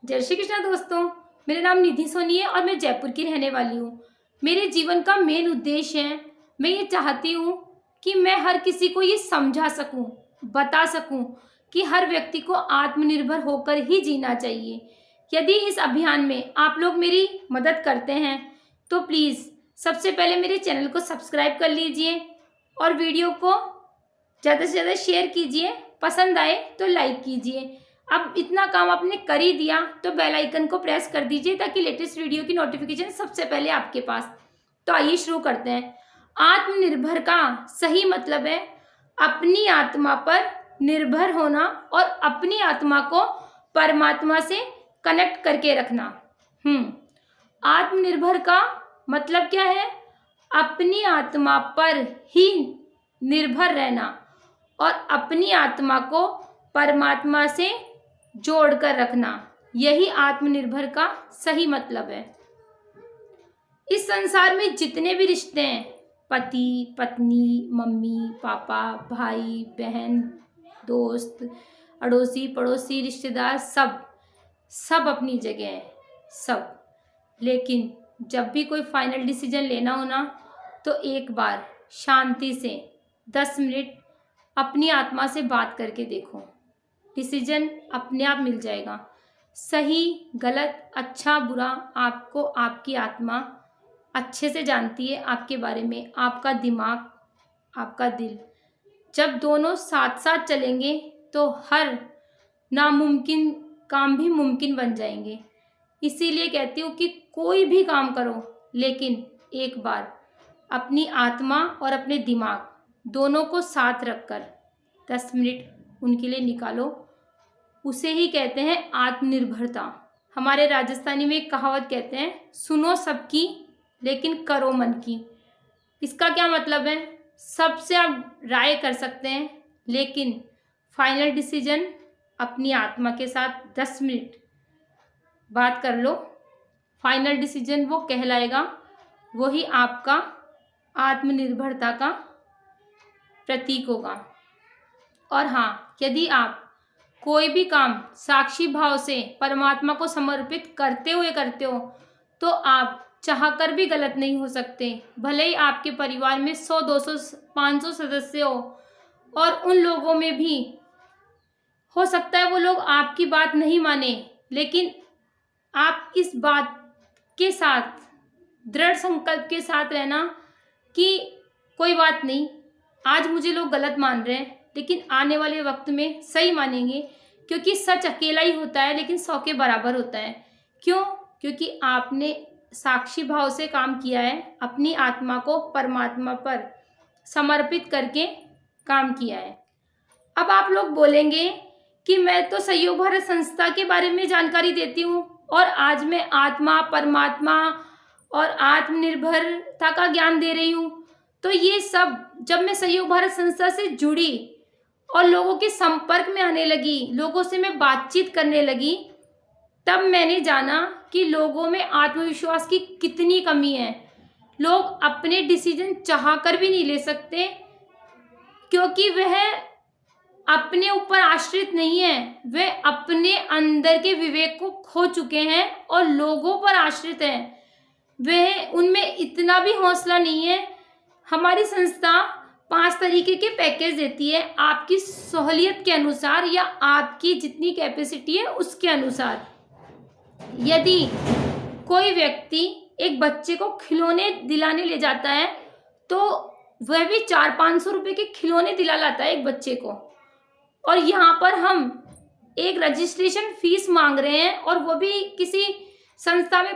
जय श्री कृष्णा दोस्तों, मेरा नाम निधि सोनी है और मैं जयपुर की रहने वाली हूँ। मेरे जीवन का मेन उद्देश्य है, मैं ये चाहती हूँ कि मैं हर किसी को ये समझा सकूँ, बता सकूँ कि हर व्यक्ति को आत्मनिर्भर होकर ही जीना चाहिए। यदि इस अभियान में आप लोग मेरी मदद करते हैं तो प्लीज़ सबसे पहले मेरे चैनल को सब्सक्राइब कर लीजिए और वीडियो को ज़्यादा से ज़्यादा शेयर कीजिए, पसंद आए तो लाइक कीजिए। अब इतना काम आपने कर ही दिया तो बेल आइकन को प्रेस कर दीजिए ताकि लेटेस्ट वीडियो की नोटिफिकेशन सबसे पहले आपके पास। तो आइए शुरू करते हैं। आत्मनिर्भर का सही मतलब है अपनी आत्मा पर निर्भर होना और अपनी आत्मा को परमात्मा से कनेक्ट करके रखना। आत्मनिर्भर का मतलब क्या है? अपनी आत्मा पर ही निर्भर रहना और अपनी आत्मा को परमात्मा से जोड़कर रखना, यही आत्मनिर्भर का सही मतलब है। इस संसार में जितने भी रिश्ते हैं, पति पत्नी, मम्मी पापा, भाई बहन, दोस्त, अड़ोसी पड़ोसी, रिश्तेदार, सब अपनी जगह है, सब। लेकिन जब भी कोई फाइनल डिसीजन लेना हो ना, तो एक बार शांति से 10 मिनट अपनी आत्मा से बात करके देखो, डिसीजन अपने आप मिल जाएगा। सही गलत, अच्छा बुरा आपको आपकी आत्मा अच्छे से जानती है आपके बारे में, आपका दिमाग, आपका दिल। जब दोनों साथ साथ चलेंगे तो हर नामुमकिन काम भी मुमकिन बन जाएंगे। इसीलिए कहती हूँ कि कोई भी काम करो, लेकिन एक बार अपनी आत्मा और अपने दिमाग दोनों को साथ रखकर 10 मिनट उनके लिए निकालो। उसे ही कहते हैं आत्मनिर्भरता। हमारे राजस्थानी में एक कहावत कहते हैं, सुनो सबकी लेकिन करो मन की। इसका क्या मतलब है? सबसे आप राय कर सकते हैं, लेकिन फाइनल डिसीजन अपनी आत्मा के साथ 10 मिनट बात कर लो। फाइनल डिसीजन वो कहलाएगा, वही आपका आत्मनिर्भरता का प्रतीक होगा। और हाँ, यदि आप कोई भी काम साक्षी भाव से परमात्मा को समर्पित करते हो तो आप चाहकर भी गलत नहीं हो सकते। भले ही आपके परिवार में 100 200 500 सदस्य हो और उन लोगों में भी हो सकता है वो लोग आपकी बात नहीं माने, लेकिन आप इस बात के साथ दृढ़ संकल्प के साथ रहना कि कोई बात नहीं, आज मुझे लोग गलत मान रहे हैं लेकिन आने वाले वक्त में सही मानेंगे, क्योंकि सच अकेला ही होता है लेकिन 100 के बराबर होता है। क्यों? क्योंकि आपने साक्षी भाव से काम किया है, अपनी आत्मा को परमात्मा पर समर्पित करके काम किया है। अब आप लोग बोलेंगे कि मैं तो सहयोग भारत संस्था के बारे में जानकारी देती हूँ और आज मैं आत्मा, परमात्मा और आत्मनिर्भरता का ज्ञान दे रही हूँ। तो ये सब जब मैं सहयोग भारत संस्था से जुड़ी और लोगों के संपर्क में आने लगी, लोगों से मैं बातचीत करने लगी, तब मैंने जाना कि लोगों में आत्मविश्वास की कितनी कमी है। लोग अपने डिसीजन चाहकर भी नहीं ले सकते, क्योंकि वह अपने ऊपर आश्रित नहीं है, वे अपने अंदर के विवेक को खो चुके हैं और लोगों पर आश्रित हैं। वह उनमें इतना भी हौसला नहीं है। हमारी संस्था 5 तरीके के पैकेज देती है, आपकी सहूलियत के अनुसार या आपकी जितनी कैपेसिटी है उसके अनुसार। यदि कोई व्यक्ति एक बच्चे को खिलौने दिलाने ले जाता है तो वह भी 400-500 रुपये के खिलौने दिला लाता है एक बच्चे को, और यहाँ पर हम एक रजिस्ट्रेशन फीस मांग रहे हैं और वो भी किसी संस्था में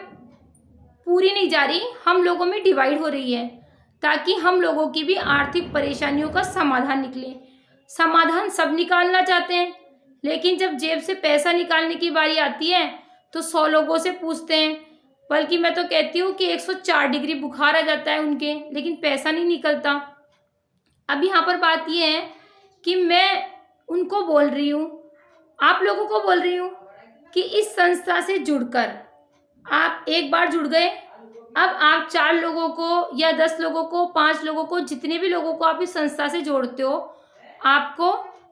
पूरी नहीं जा रही, हम लोगों में डिवाइड हो रही है, ताकि हम लोगों की भी आर्थिक परेशानियों का समाधान निकले। समाधान सब निकालना चाहते हैं, लेकिन जब जेब से पैसा निकालने की बारी आती है तो 100 लोगों से पूछते हैं, बल्कि मैं तो कहती हूँ कि 104 डिग्री बुखार आ जाता है उनके, लेकिन पैसा नहीं निकलता। अब यहाँ पर बात ये है कि मैं उनको बोल रही हूँ, आप लोगों को बोल रही हूँ कि इस संस्था से जुड़कर आप एक बार जुड़ गए, अब आप 4 लोगों को या 10 लोगों को, 5 लोगों को, जितने भी लोगों को आप इस संस्था से जोड़ते हो, आपको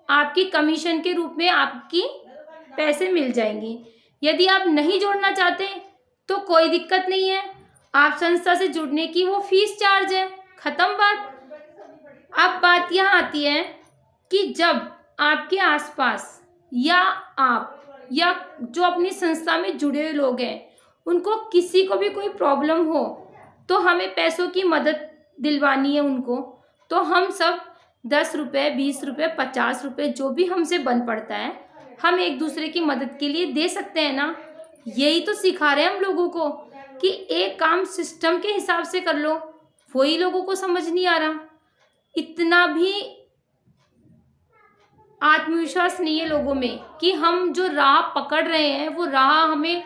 आपकी कमीशन के रूप में आपकी पैसे मिल जाएंगे। यदि आप नहीं जोड़ना चाहते तो कोई दिक्कत नहीं है, आप संस्था से जुड़ने की वो फीस चार्ज है, खत्म बात। अब बात यहाँ आती है कि जब आपके आसपास या आप या जो अपनी संस्था में जुड़े हुए लोग हैं उनको किसी को भी कोई प्रॉब्लम हो तो हमें पैसों की मदद दिलवानी है उनको, तो हम सब 10 रुपये, 20 रुपये, 50 रुपये जो भी हमसे बन पड़ता है हम एक दूसरे की मदद के लिए दे सकते हैं ना। यही तो सिखा रहे हैं हम लोगों को कि एक काम सिस्टम के हिसाब से कर लो, वही लोगों को समझ नहीं आ रहा। इतना भी आत्मविश्वास नहीं है लोगों में कि हम जो राह पकड़ रहे हैं वो राह हमें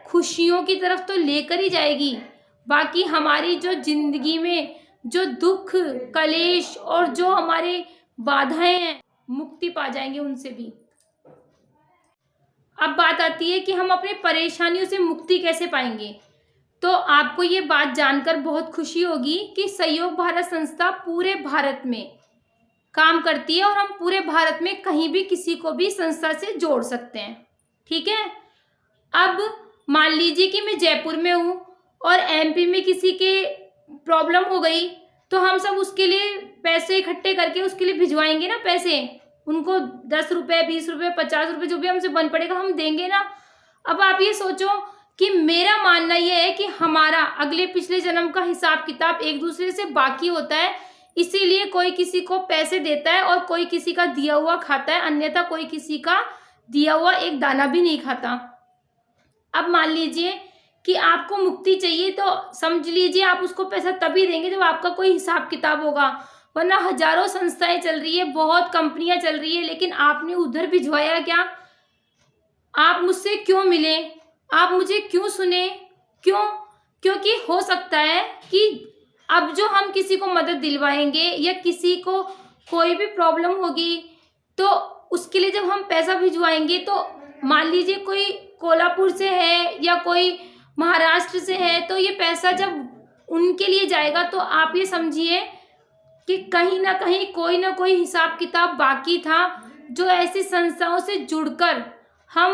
खुशियों की तरफ तो लेकर ही जाएगी, बाकी हमारी जो जिंदगी में जो दुख कलेश और जो हमारे बाधाएं हैं मुक्ति पा जाएंगे उनसे भी। अब बात आती है कि हम अपनी परेशानियों से मुक्ति कैसे पाएंगे। तो आपको ये बात जानकर बहुत खुशी होगी कि सहयोग भारत संस्था पूरे भारत में काम करती है और हम पूरे भारत में कहीं भी किसी को भी संस्था से जोड़ सकते हैं। ठीक है, अब मान लीजिए कि मैं जयपुर में हूँ और एमपी में किसी के प्रॉब्लम हो गई तो हम सब उसके लिए पैसे इकट्ठे करके उसके लिए भिजवाएंगे ना, पैसे उनको 10 रुपये, 20 रुपये, 50 रुपये जो भी हमसे बन पड़ेगा हम देंगे ना। अब आप ये सोचो कि मेरा मानना यह है कि हमारा अगले पिछले जन्म का हिसाब किताब एक दूसरे से बाकी होता है, इसीलिए कोई किसी को पैसे देता है और कोई किसी का दिया हुआ खाता है, अन्यथा कोई किसी का दिया हुआ एक दाना भी नहीं खाता। अब मान लीजिए कि आपको मुक्ति चाहिए तो समझ लीजिए आप उसको पैसा तभी देंगे जब आपका कोई हिसाब किताब होगा, वरना हजारों संस्थाएं चल रही है, बहुत कंपनियां चल रही है, लेकिन आपने उधर भिजवाया क्या? आप मुझसे क्यों मिले, आप मुझे क्यों सुने, क्यों? क्योंकि हो सकता है कि अब जो हम किसी को मदद दिलवाएंगे या किसी को कोई भी प्रॉब्लम होगी तो उसके लिए जब हम पैसा भिजवाएंगे तो मान लीजिए कोई कोल्हापुर से है या कोई महाराष्ट्र से है, तो ये पैसा जब उनके लिए जाएगा तो आप ये समझिए कि कहीं ना कहीं कोई ना कोई हिसाब किताब बाकी था जो ऐसी संस्थाओं से जुड़कर हम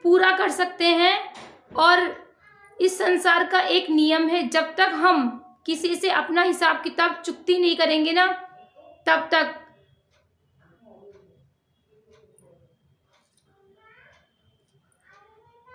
पूरा कर सकते हैं। और इस संसार का एक नियम है, जब तक हम किसी से अपना हिसाब किताब चुकती नहीं करेंगे ना तब तक